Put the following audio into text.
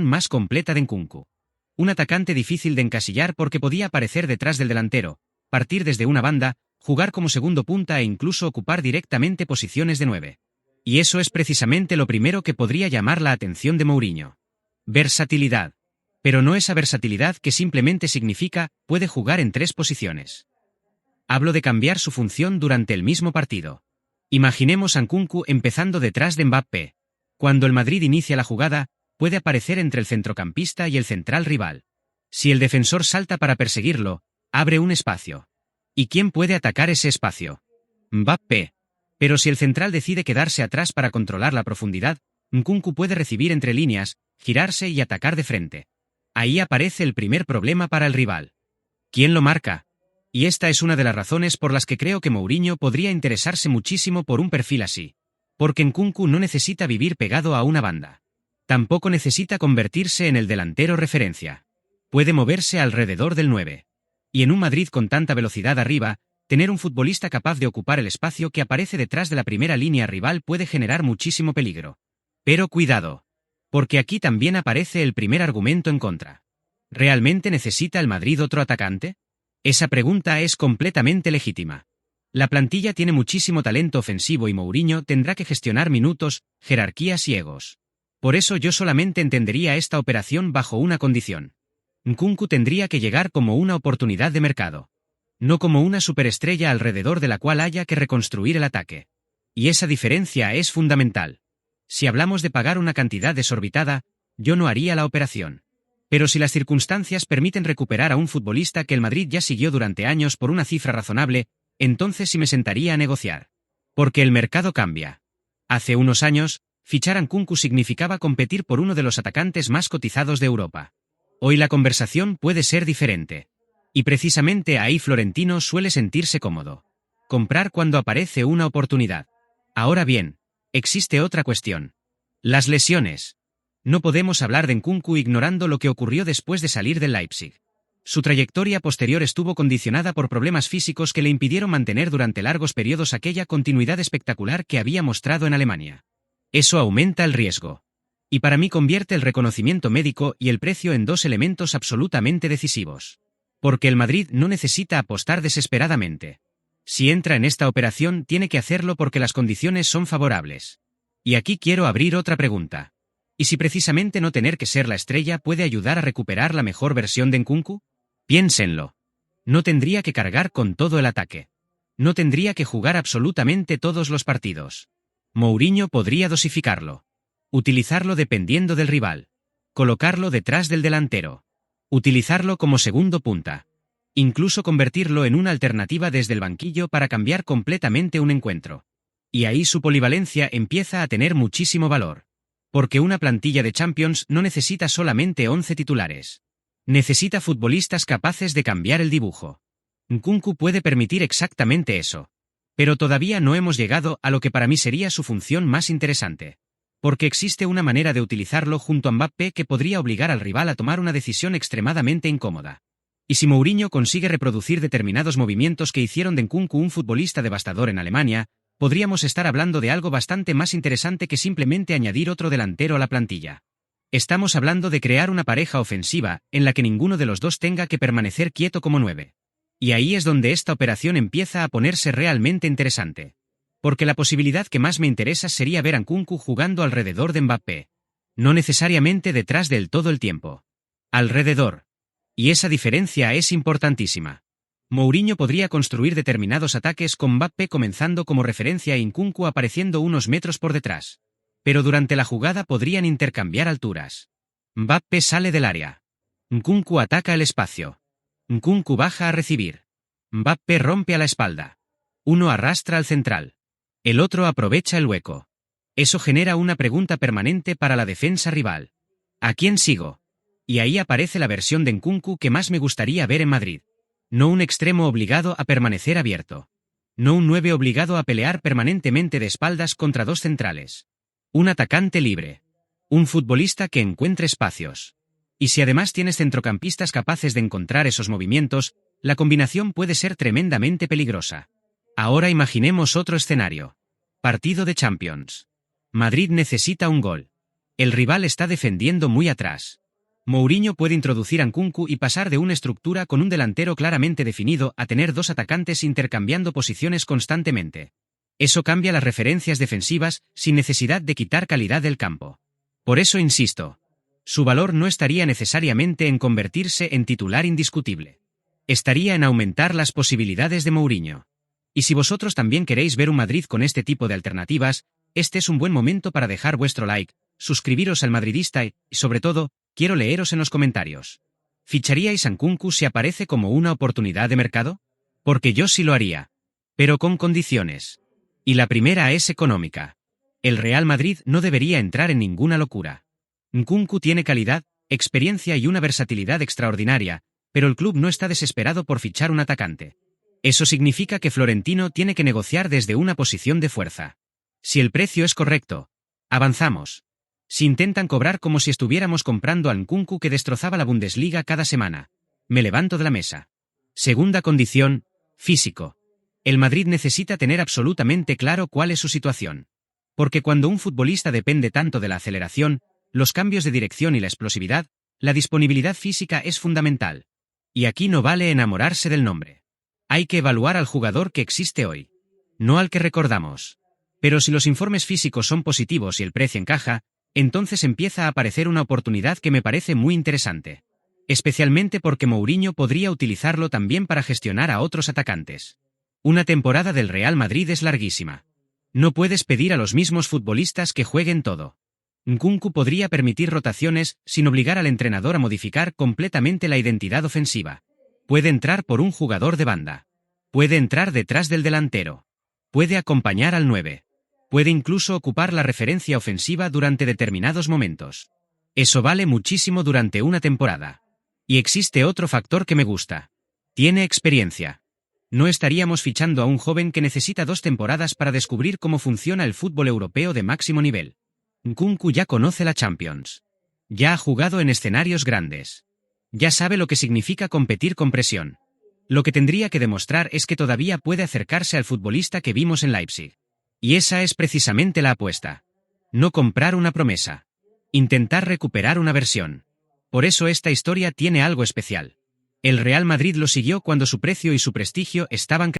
más completa de Nkunku. Un atacante difícil de encasillar porque podía aparecer detrás del delantero, partir desde una banda, jugar como segundo punta e incluso ocupar directamente posiciones de 9. Y eso es precisamente lo primero que podría llamar la atención de Mourinho. Versatilidad. Pero no esa versatilidad que simplemente significa, puede jugar en 3 posiciones. Hablo de cambiar su función durante el mismo partido. Imaginemos a Nkunku empezando detrás de Mbappé. Cuando el Madrid inicia la jugada, puede aparecer entre el centrocampista y el central rival. Si el defensor salta para perseguirlo, abre un espacio. ¿Y quién puede atacar ese espacio? Mbappé. Pero si el central decide quedarse atrás para controlar la profundidad, Nkunku puede recibir entre líneas, girarse y atacar de frente. Ahí aparece el primer problema para el rival. ¿Quién lo marca? Y esta es una de las razones por las que creo que Mourinho podría interesarse muchísimo por un perfil así. Porque Nkunku no necesita vivir pegado a una banda. Tampoco necesita convertirse en el delantero referencia. Puede moverse alrededor del 9. Y en un Madrid con tanta velocidad arriba, tener un futbolista capaz de ocupar el espacio que aparece detrás de la primera línea rival puede generar muchísimo peligro. Pero cuidado. Porque aquí también aparece el primer argumento en contra. ¿Realmente necesita el Madrid otro atacante? Esa pregunta es completamente legítima. La plantilla tiene muchísimo talento ofensivo y Mourinho tendrá que gestionar minutos, jerarquías y egos. Por eso yo solamente entendería esta operación bajo una condición. Nkunku tendría que llegar como una oportunidad de mercado. No como una superestrella alrededor de la cual haya que reconstruir el ataque. Y esa diferencia es fundamental. Si hablamos de pagar una cantidad desorbitada, yo no haría la operación. Pero si las circunstancias permiten recuperar a un futbolista que el Madrid ya siguió durante años por una cifra razonable, entonces sí me sentaría a negociar. Porque el mercado cambia. Hace unos años, fichar a Nkunku significaba competir por uno de los atacantes más cotizados de Europa. Hoy la conversación puede ser diferente. Y precisamente ahí Florentino suele sentirse cómodo. Comprar cuando aparece una oportunidad. Ahora bien, existe otra cuestión. Las lesiones. No podemos hablar de Nkunku ignorando lo que ocurrió después de salir del Leipzig. Su trayectoria posterior estuvo condicionada por problemas físicos que le impidieron mantener durante largos periodos aquella continuidad espectacular que había mostrado en Alemania. Eso aumenta el riesgo. Y para mí convierte el reconocimiento médico y el precio en 2 elementos absolutamente decisivos. Porque el Madrid no necesita apostar desesperadamente. Si entra en esta operación tiene que hacerlo porque las condiciones son favorables. Y aquí quiero abrir otra pregunta. ¿Y si precisamente no tener que ser la estrella puede ayudar a recuperar la mejor versión de Nkunku? Piénsenlo. No tendría que cargar con todo el ataque. No tendría que jugar absolutamente todos los partidos. Mourinho podría dosificarlo. Utilizarlo dependiendo del rival. Colocarlo detrás del delantero. Utilizarlo como segundo punta. Incluso convertirlo en una alternativa desde el banquillo para cambiar completamente un encuentro. Y ahí su polivalencia empieza a tener muchísimo valor. Porque una plantilla de Champions no necesita solamente 11 titulares. Necesita futbolistas capaces de cambiar el dibujo. Nkunku puede permitir exactamente eso. Pero todavía no hemos llegado a lo que para mí sería su función más interesante. Porque existe una manera de utilizarlo junto a Mbappé que podría obligar al rival a tomar una decisión extremadamente incómoda. Y si Mourinho consigue reproducir determinados movimientos que hicieron de Nkunku un futbolista devastador en Alemania, podríamos estar hablando de algo bastante más interesante que simplemente añadir otro delantero a la plantilla. Estamos hablando de crear una pareja ofensiva, en la que ninguno de los dos tenga que permanecer quieto como 9. Y ahí es donde esta operación empieza a ponerse realmente interesante. Porque la posibilidad que más me interesa sería ver a Nkunku jugando alrededor de Mbappé. No necesariamente detrás del todo el tiempo. Alrededor. Y esa diferencia es importantísima. Mourinho podría construir determinados ataques con Mbappé comenzando como referencia y Nkunku apareciendo unos metros por detrás. Pero durante la jugada podrían intercambiar alturas. Mbappé sale del área. Nkunku ataca el espacio. Nkunku baja a recibir. Mbappé rompe a la espalda. Uno arrastra al central. El otro aprovecha el hueco. Eso genera una pregunta permanente para la defensa rival. ¿A quién sigo? Y ahí aparece la versión de Nkunku que más me gustaría ver en Madrid. No un extremo obligado a permanecer abierto. No un 9 obligado a pelear permanentemente de espaldas contra 2 centrales. Un atacante libre. Un futbolista que encuentre espacios. Y si además tienes centrocampistas capaces de encontrar esos movimientos, la combinación puede ser tremendamente peligrosa. Ahora imaginemos otro escenario. Partido de Champions. Madrid necesita un gol. El rival está defendiendo muy atrás. Mourinho puede introducir a Nkunku y pasar de una estructura con un delantero claramente definido a tener dos atacantes intercambiando posiciones constantemente. Eso cambia las referencias defensivas sin necesidad de quitar calidad del campo. Por eso insisto, su valor no estaría necesariamente en convertirse en titular indiscutible. Estaría en aumentar las posibilidades de Mourinho. Y si vosotros también queréis ver un Madrid con este tipo de alternativas, este es un buen momento para dejar vuestro like, suscribiros al Madridista y, sobre todo, quiero leeros en los comentarios. ¿Ficharíais a Nkunku si aparece como una oportunidad de mercado? Porque yo sí lo haría. Pero con condiciones. Y la primera es económica. El Real Madrid no debería entrar en ninguna locura. Nkunku tiene calidad, experiencia y una versatilidad extraordinaria, pero el club no está desesperado por fichar un atacante. Eso significa que Florentino tiene que negociar desde una posición de fuerza. Si el precio es correcto, avanzamos. Si intentan cobrar como si estuviéramos comprando a Nkunku que destrozaba la Bundesliga cada semana, me levanto de la mesa. Segunda condición, físico. El Madrid necesita tener absolutamente claro cuál es su situación. Porque cuando un futbolista depende tanto de la aceleración, los cambios de dirección y la explosividad, la disponibilidad física es fundamental. Y aquí no vale enamorarse del nombre. Hay que evaluar al jugador que existe hoy. No al que recordamos. Pero si los informes físicos son positivos y el precio encaja, entonces empieza a aparecer una oportunidad que me parece muy interesante. Especialmente porque Mourinho podría utilizarlo también para gestionar a otros atacantes. Una temporada del Real Madrid es larguísima. No puedes pedir a los mismos futbolistas que jueguen todo. Nkunku podría permitir rotaciones sin obligar al entrenador a modificar completamente la identidad ofensiva. Puede entrar por un jugador de banda. Puede entrar detrás del delantero. Puede acompañar al 9. Puede incluso ocupar la referencia ofensiva durante determinados momentos. Eso vale muchísimo durante una temporada. Y existe otro factor que me gusta. Tiene experiencia. No estaríamos fichando a un joven que necesita 2 temporadas para descubrir cómo funciona el fútbol europeo de máximo nivel. Nkunku ya conoce la Champions. Ya ha jugado en escenarios grandes. Ya sabe lo que significa competir con presión. Lo que tendría que demostrar es que todavía puede acercarse al futbolista que vimos en Leipzig. Y esa es precisamente la apuesta. No comprar una promesa. Intentar recuperar una versión. Por eso esta historia tiene algo especial. El Real Madrid lo siguió cuando su precio y su prestigio estaban